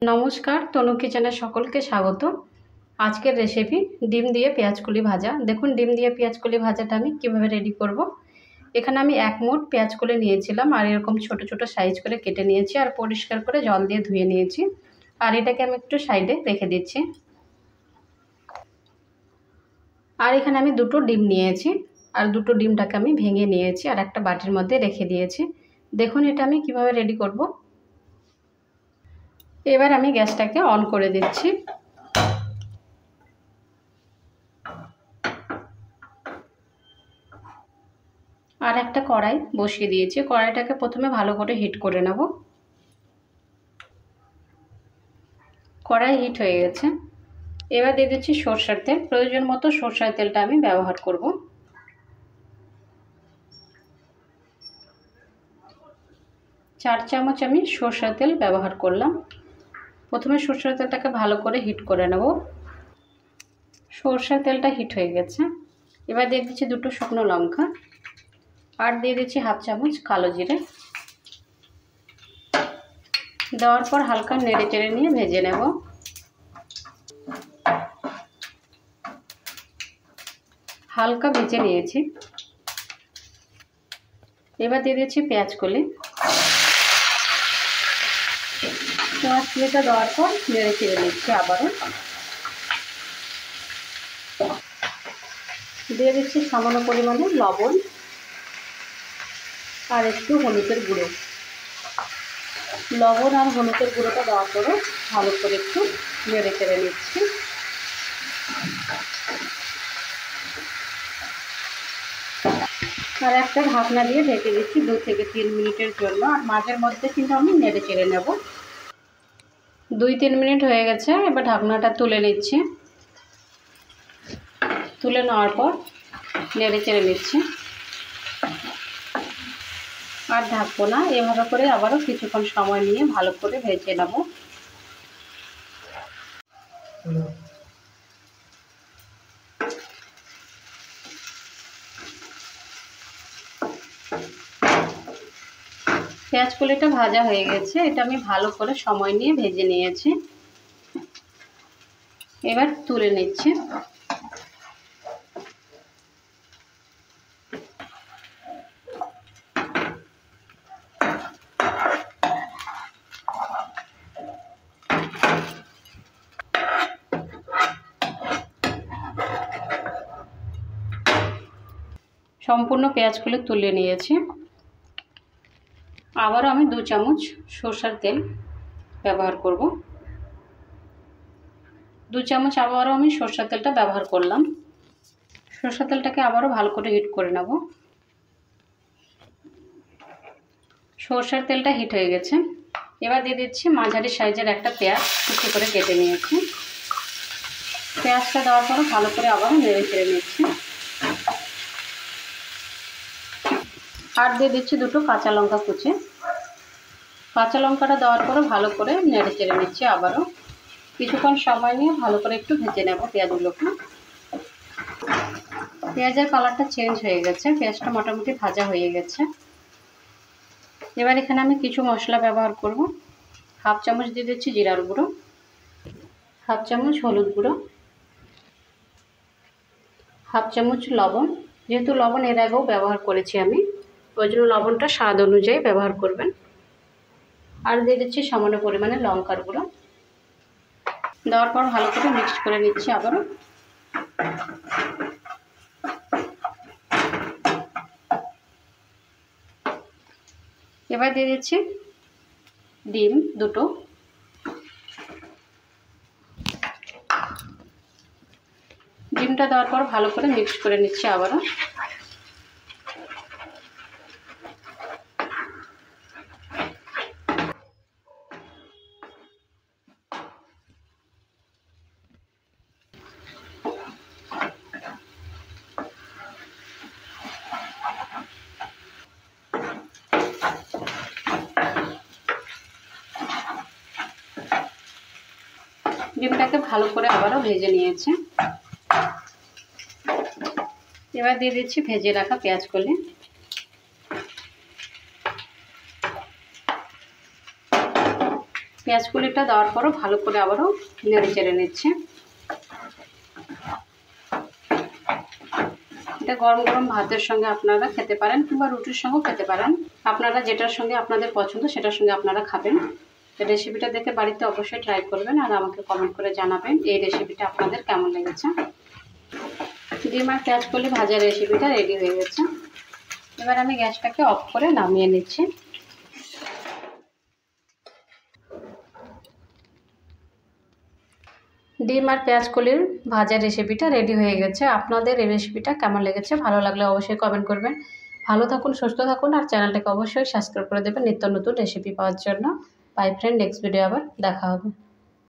নমস্কার, তনু কিচেনে সকলকে স্বাগত। আজকের রেসিপি ডিম দিয়ে পেঁয়াজকলি ভাজা। দেখুন ডিম দিয়ে পেঁয়াজকলি ভাজাটা আমি কিভাবে রেডি করব। এখানে আমি 1 মুঠ পেঁয়াজকলি নিয়েছিলাম আর এরকম ছোট ছোট সাইজ করে কেটে নিয়েছি আর পরিষ্কার করে জল দিয়ে ধুয়ে নিয়েছি। আর এটাকে আমি একটু সাইডে রেখে দিচ্ছি। আর এখানে আমি 2টো ডিম নিয়েছি আর 2টো ডিমটাকে আমি ভেঙে নিয়েছি আর একটা বাটির মধ্যে রেখে দিয়েছি। দেখুন এটা আমি কিভাবে রেডি করব। এবার আমি গ্যাসটাকে অন করে দিচ্ছি। আর একটা কড়াই বসিয়ে দিয়েছি। কড়াইটাকে প্রথমে ভালো করে হিট করে নেব। কড়াই হিট হয়ে গেছে। এবার দিয়ে দিচ্ছি সরষের তেল। প্রয়োজন মতো সরষের তেলটা আমি ব্যবহার করব। চার চামচ আমি সরষের তেল ব্যবহার করলাম। প্রথমে সরষের তেলটাকে ভালো করে হিট করে নেব। সরষের তেলটা হিট হয়ে গেছে। এবার দিয়ে দিচ্ছি 2টো শুকনো লঙ্কা আর দিয়ে দিচ্ছি 1/2 চামচ কালো জিরে। দেওয়ার পর হালকা নেড়ে চেড়ে নিয়ে ভেজে নেব। হালকা ভেজে নিয়েছি। এবার দিয়ে দিচ্ছি পেঁয়াজকলি। পেঁয়াজকলিটা দেওয়ার পর নেড়ে চেড়ে নিচ্ছি আবারও। দিয়ে দিচ্ছি সামান্য পরিমাণে লবণ আর একটু হলুদের গুঁড়ো। লবণ আর হলুদের গুঁড়োটা দেওয়ার পরে ভালো করে একটু নেড়ে চেড়ে নিচ্ছি। আর একটা ঢাকনা দিয়ে ঢেকে দিচ্ছি 2 থেকে 3 মিনিটের জন্য। আর মাঝের মধ্যে কিন্তু আমি নেড়ে চেড়ে নেব। 2-3 মিনিট হয়ে গেছে। এবার ঢাকনাটা তুলে নিচ্ছি। তুলে নেওয়ার পর নেড়ে চেড়ে নিচ্ছি। আর ঢাকবো না, এভাবে করে আবারও কিছুক্ষণ সময় নিয়ে ভালো করে ভেজে নেব। পেঁয়াজকলিটা ভাজা হয়ে গেছে। এটা আমি ভালো করে সময় নিয়ে ভেজে নিয়েছি। এবার তুলে নিচ্ছি। সম্পূর্ণ পেঁয়াজকলি তুলে নিয়েছি। আবারও আমি 2 চামচ সরষের তেল ব্যবহার করব। 2 চামচ আবারও আমি সরষের তেলটা ব্যবহার করলাম। সরষের তেলটাকে আবারও ভালো করে হিট করে নেব। সরষের তেলটা হিট হয়ে গেছে। এবার দিয়ে দিচ্ছি মাঝারি সাইজের একটা পেঁয়াজ কুচি করে কেটে নিয়েছি। পেঁয়াজটা দেওয়ার পরে ভালো করে আবারও নেড়ে চেড়ে নিচ্ছি। আর দিয়ে দিচ্ছি 2টো কাঁচা লঙ্কা কুচি। কাঁচা লঙ্কাটা দেওয়ার পরে ভালো করে নেড়ে চেড়ে নিচ্ছি। আবারও কিছুক্ষণ সময় নিয়ে ভালো করে একটু ভেজে নেব পেঁয়াজগুলোকে। পেঁয়াজের কালারটা চেঞ্জ হয়ে গেছে। পেঁয়াজটা মোটামুটি ভাজা হয়ে গেছে। এবার এখানে আমি কিছু মশলা ব্যবহার করব। 1/2 চামচ দিয়ে দিচ্ছি জিরার গুঁড়ো, 1/2 চামচ হলুদ গুঁড়ো, 1/2 চামচ লবণ। যেহেতু লবণ এর আগেও ব্যবহার করেছি আমি, ওই জন্য লবণটা স্বাদ অনুযায়ী ব্যবহার করবেন। আর দিয়ে দিচ্ছি সামান্য পরিমাণে লঙ্কার গুঁড়ো। দেওয়ার পর ভালো করে মিক্সড করে নিচ্ছি আবারও। এবার দিয়ে দিচ্ছি ডিম 2টো। ডিমটা দেওয়ার পর ভালো করে মিক্স করে নিচ্ছি আবারও। ডিমটাকে ভালো করে আবারও ভেজে নিয়েছি। এবার দিয়ে দিচ্ছি ভেজে রাখা পেঁয়াজকলি। পেঁয়াজ কুলিটা দেওয়ার পরও ভালো করে আবারও নেড়ে চেড়ে নিচ্ছে। এটা গরম গরম ভাতের সঙ্গে আপনারা খেতে পারেন কিংবা রুটির সঙ্গেও খেতে পারেন। আপনারা যেটার সঙ্গে আপনাদের পছন্দ সেটার সঙ্গে আপনারা খাবেন। রেসিপিটা দেখে বাড়িতে অবশ্যই ট্রাই করবেন আর আমাকে কমেন্ট করে জানাবেন এই রেসিপিটা আপনাদের কেমন লেগেছে। ডিম আর পেঁয়াজ কলি ভাজা রেসিপিটা রেডি হয়ে গেছে। এবার আমি গ্যাসটাকে অফ করে নামিয়ে নিচ্ছি। ডিম আর পেঁয়াজ কলির ভাজা রেসিপিটা রেডি হয়ে গেছে। আপনাদের এই রেসিপিটা কেমন লেগেছে ভালো লাগলে অবশ্যই কমেন্ট করবেন। ভালো থাকুন, সুস্থ থাকুন আর চ্যানেলটাকে অবশ্যই সাবস্ক্রাইব করে দেবেন নিত্য নতুন রেসিপি পাওয়ার জন্য। বাই ফ্রেন্ড, নেক্সট ভিডিও আবার দেখা হবে।